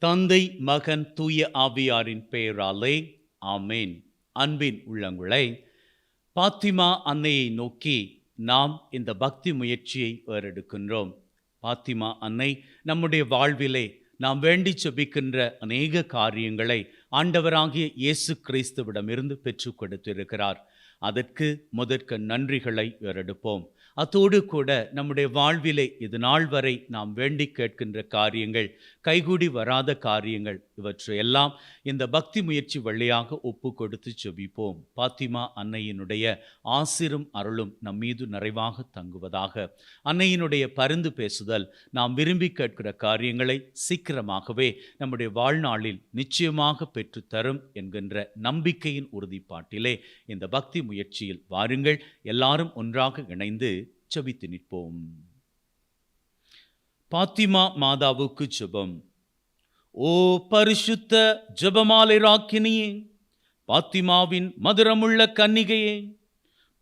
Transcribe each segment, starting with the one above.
தந்தை, மகன், தூய ஆவியாரின் பெயராலே ஆமேன். அன்பின் உள்ளங்களே, பாத்திமா அன்னையை நோக்கி நாம் இந்த பக்தி முயற்சியை ஏறெடுக்கின்றோம். பாத்திமா அன்னை நம்முடைய வாழ்விலே நாம் வேண்டி செபிக்கின்ற அநேக காரியங்களை ஆண்டவராகிய இயேசு கிறிஸ்துவிடமிருந்து பெற்றுக் கொடுத்திருக்கிறார். அதற்கு முதற்க நன்றிகளை ஏறெடுப்போம். அதோடு கூட நம்முடைய வாழ்விலே இது நாள் வரை நாம் வேண்டி கேட்கின்ற காரியங்கள், கைகூடி வராத காரியங்கள், இவற்றையெல்லாம் இந்த பக்தி முயற்சி வழியாக ஒப்பு கொடுத்து செபிப்போம். பாத்திமா அன்னையினுடைய ஆசிரும் அருளும் நம் மீது நிறைவாக தங்குவதாக. அன்னையினுடைய பரிந்து பேசுதல் நாம் விரும்பி கேட்கிற காரியங்களை சீக்கிரமாகவே நம்முடைய வாழ்நாளில் நிச்சயமாக பெற்றுத்தரும் என்கின்ற நம்பிக்கையின் உறுதிப்பாட்டிலே இந்த பக்தி முயற்சியில் வாருங்கள், எல்லாரும் ஒன்றாக இணைந்து செபித்து நிற்போம். பாத்திமா மாதாவுக்கு ஜெபம். ஓ பரிசுத்த ஜெபமாலை ராக்கினியே, பாத்திமாவின் மதுரமுள்ள கன்னிகையே,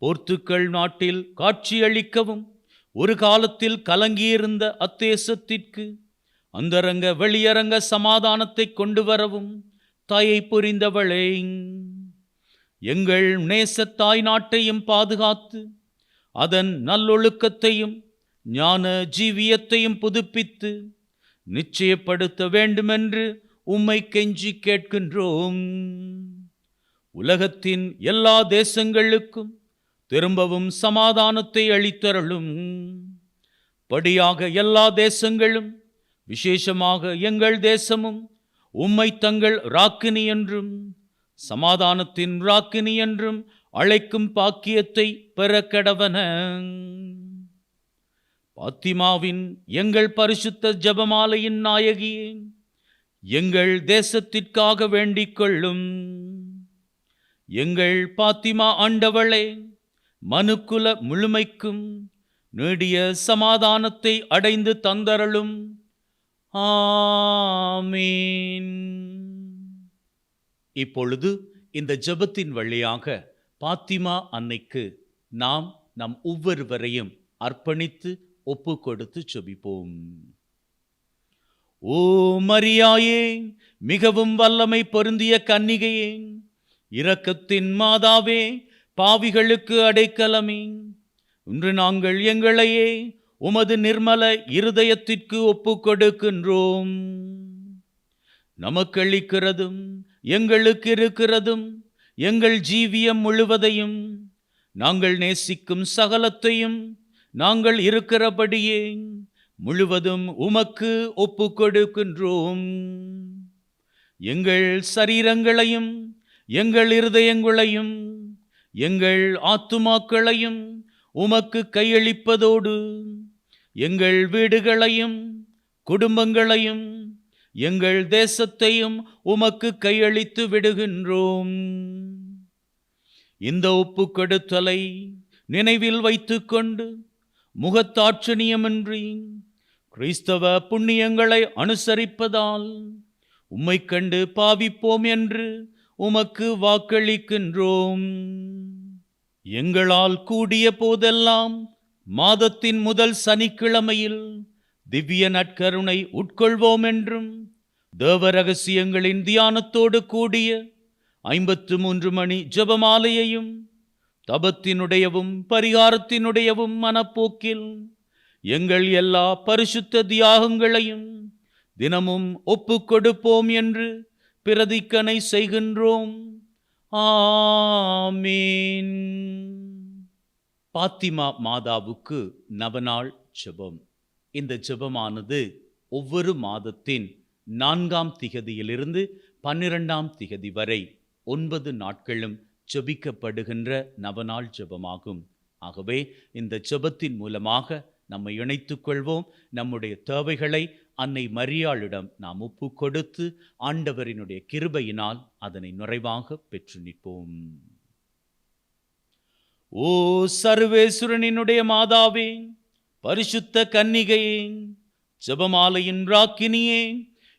போர்த்துக்கல் நாட்டில் காட்சியளிக்கவும் ஒரு காலத்தில் கலங்கியிருந்த அத்தேசத்திற்கு அந்தரங்க வெளியரங்க சமாதானத்தை கொண்டு வரவும் தாயை புரிந்தவளே, எங்கள் நேச தாய் நாட்டையும் பாதுகாத்து அதன் நல்லொழுக்கத்தையும் ஞான ஜீவியத்தையும் புதுப்பித்து நிச்சயப்படுத்த வேண்டுமென்று உம்மை கெஞ்சி கேட்கின்றோம். உலகத்தின் எல்லா தேசங்களுக்கும் திரும்பவும் சமாதானத்தை அளித்தருளும். படியாக எல்லா தேசங்களும், விசேஷமாக எங்கள் தேசமும் உம்மை தங்கள் ராக்கினி என்றும் சமாதானத்தின் ராக்கினி என்றும் அழைக்கும் பாக்கியத்தை பெற கடவன. பாத்திமாவின் எங்கள் பரிசுத்த ஜெபமாலையின் நாயகியே, எங்கள் தேசத்திற்காக வேண்டிக் கொள்ளும். எங்கள் பாத்திமா ஆண்டவளே, மனுக்குல முழுமைக்கும் நீடிய சமாதானத்தை அடைந்து தந்தருளும். ஆமீன். இப்பொழுது இந்த ஜெபத்தின் வழியாக பாத்திமா அன்னைக்கு நாம் நம் ஒவ்வொருவரையும் அர்ப்பணித்து ஒப்பு கொடுத்து செபிப்போம். ஓ மரியாயே, மிகவும் வல்லமை பொருந்திய கன்னிகையே, இரக்கத்தின் மாதாவே, பாவிகளுக்கு அடைக்கலமே, இன்று நாங்கள் எங்களையே உமது நிர்மல இருதயத்திற்கு ஒப்பு கொடுக்கின்றோம். நமக்களிக்கிறதும் எங்களுக்கு இருக்கிறதும் எங்கள் ஜீவியம் முழுவதையும் நாங்கள் நேசிக்கும் சகலத்தையும் நாங்கள் இருக்கிறபடியே முழுவதும் உமக்கு ஒப்பு கொடுக்கின்றோம். எங்கள் சரீரங்களையும் எங்கள் இருதயங்களையும் எங்கள் ஆத்துமாக்களையும் உமக்கு கையளிப்பதோடு எங்கள் வீடுகளையும் குடும்பங்களையும் எங்கள் தேசத்தையும் உமக்கு கையளித்து விடுகின்றோம். இந்த ஒப்பு கொடுத்தலை நினைவில் வைத்துக்கொண்டு முகத்தாட்சணியமின்றி கிறிஸ்தவ புண்ணியங்களை அனுசரிப்பதால் உம்மை கண்டு பாவிப்போம் என்று உமக்கு வாக்களிக்கின்றோம். எங்களால் கூடிய போதெல்லாம் மாதத்தின் முதல் சனிக்கிழமையில் திவ்ய நற்கருணை உட்கொள்வோம் என்றும் தேவ ரகசியங்களின் தியானத்தோடு கூடிய 53 மணி ஜெபமாலையையும் தபத்தினுடையவும் பரிகாரத்தினுடையவும் மனப்போக்கில் எங்கள் எல்லா பரிசுத்த தியாகங்களையும் தினமும் ஒப்பு கொடுப்போம் என்று பிரதிக்கனை செய்கின்றோம். ஆமீன். பாத்திமா மாதாவுக்கு நவநாள் ஜெபம். இந்த ஜெபமானது ஒவ்வொரு மாதத்தின் 4ஆம் திகதியிலிருந்து 12ஆம் திகதி வரை 9 நாட்களும் ஜெபிக்கப்படுகின்ற நவநாள் ஜெபமாகும். ஆகவே இந்த ஜெபத்தின் மூலமாக நம்மை இணைத்துக் கொள்வோம். நம்முடைய தேவைகளை அன்னை மரியாளிடம் நாம் ஒப்பு கொடுத்து ஆண்டவரினுடைய கிருபையினால் அதனை நிறைவாக பெற்று நிற்போம். ஓ சர்வேஸ்வரனினுடைய மாதாவே, பரிசுத்த கன்னிகையே, ஜெபமாலையின் ராக்கினியே,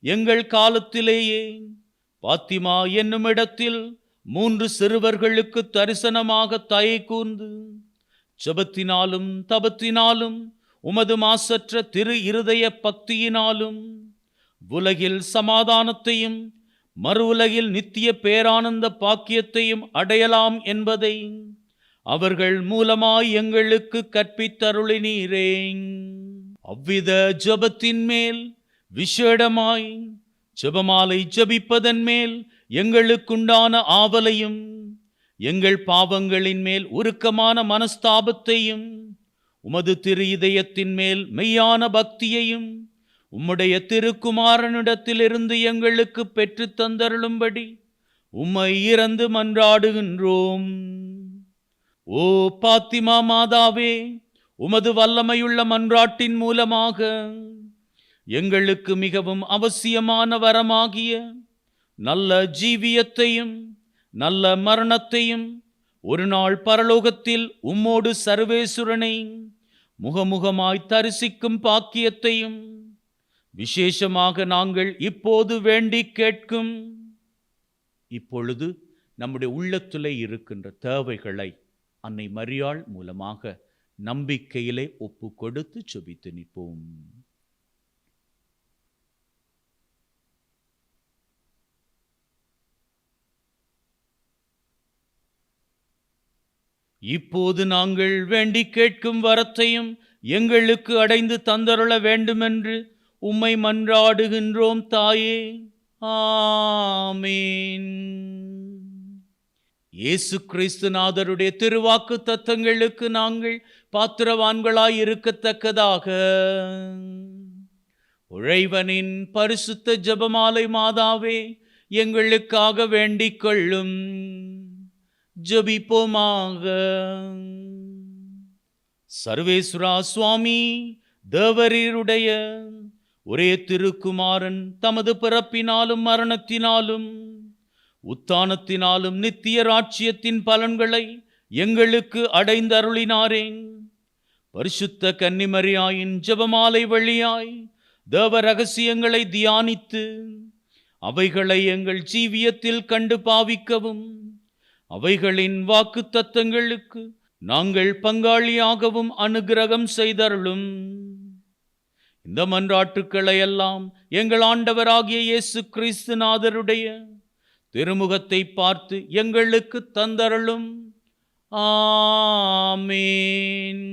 எங்கள் காலத்திலேயே பாத்திமா என்னும் இடத்தில் 3 சிறுவர்களுக்கு தரிசனமாக தயை கூர்ந்து ஜெபத்தினாலும் தபத்தினாலும் உமது மாசற்ற திரு இருதய பக்தியினாலும் உலகில் சமாதானத்தையும் மறு உலகில் நித்திய பேரானந்த பாக்கியத்தையும் அடையலாம் என்பதை அவர்கள் மூலமாய் எங்களுக்கு கற்பித்தருளினீரே. அவ்வித ஜெபத்தின் மேல் விசேடமாய் ஜெபமாலை ஜெபிப்பதன் மேல் எங்களுக்குண்டான ஆவலையும் எங்கள் பாவங்களின் மேல் உருக்கமான மனஸ்தாபத்தையும் உமது திரு இதயத்தின் மேல் மெய்யான பக்தியையும் உம்முடைய திருக்குமாரனிடத்திலிருந்து எங்களுக்கு பெற்று தந்தருளும்படி உம்மை இறந்து மன்றாடுகின்றோம். ஓ பாத்திமா மாதாவே, உமது வல்லமையுள்ள மன்றாட்டின் மூலமாக எங்களுக்கு மிகவும் அவசியமான வரமாகிய நல்ல ஜீவியத்தையும் நல்ல மரணத்தையும் ஒரு நாள் பரலோகத்தில் உம்மோடு சர்வேசுரனை முகமுகமாய் தரிசிக்கும் பாக்கியத்தையும் விசேஷமாக நாங்கள் இப்போது வேண்டி கேட்கும். இப்பொழுது நம்முடைய உள்ளத்திலே இருக்கின்ற தேவைகளை அன்னை மரியாள் மூலமாக நம்பிக்கையிலே ஒப்பு கொடுத்து ஜெபித்து நிற்போம். இப்போது நாங்கள் வேண்டி கேட்கும் வரத்தையும் எங்களுக்கு அடைந்து தந்தருள வேண்டுமென்று உம்மை மன்றாடுகின்றோம் தாயே. ஆமீன். இயேசு கிறிஸ்துநாதருடைய திருவாக்கு தத்தங்களுக்கு நாங்கள் பாத்திரவான்களாய் இருக்கத்தக்கதாக உழைவனின் பரிசுத்த ஜெபமாலை மாதாவே எங்களுக்காக வேண்டிக் கொள்ளும். ஜெபிப்போமாக. சர்வேஸ்வரா சுவாமி, தேவரீருடைய ஒரே திருக்குமாரன் தமது பிறப்பினாலும் மரணத்தினாலும் உத்தானத்தினாலும் நித்திய ராட்சியத்தின் பலன்களை எங்களுக்கு அடைந்தருளினாரே. பரிசுத்த கன்னிமரியாயின் ஜெபமாலை வழியாய் தேவ ரகசியங்களை தியானித்து அவைகளை எங்கள் ஜீவியத்தில் கண்டு பாவிக்கவும் அவைகளின் வாக்கு தத்தங்களுக்கு நாங்கள் பங்காளியாகவும் அனுக்கிரகம் செய்தருளும். இந்த மன்றாட்டுக்களை எல்லாம் எங்கள் ஆண்டவராகிய இயேசு கிறிஸ்துநாதருடைய திருமுகத்தை பார்த்து எங்களுக்கு தந்தருளும். ஆமீன்.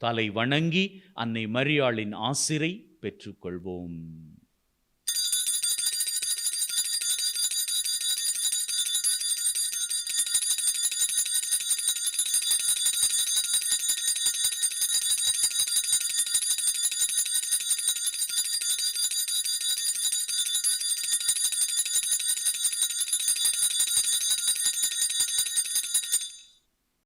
தலை வணங்கி அன்னை மரியாளின் ஆசிரை பெற்றுக்கொள்வோம்.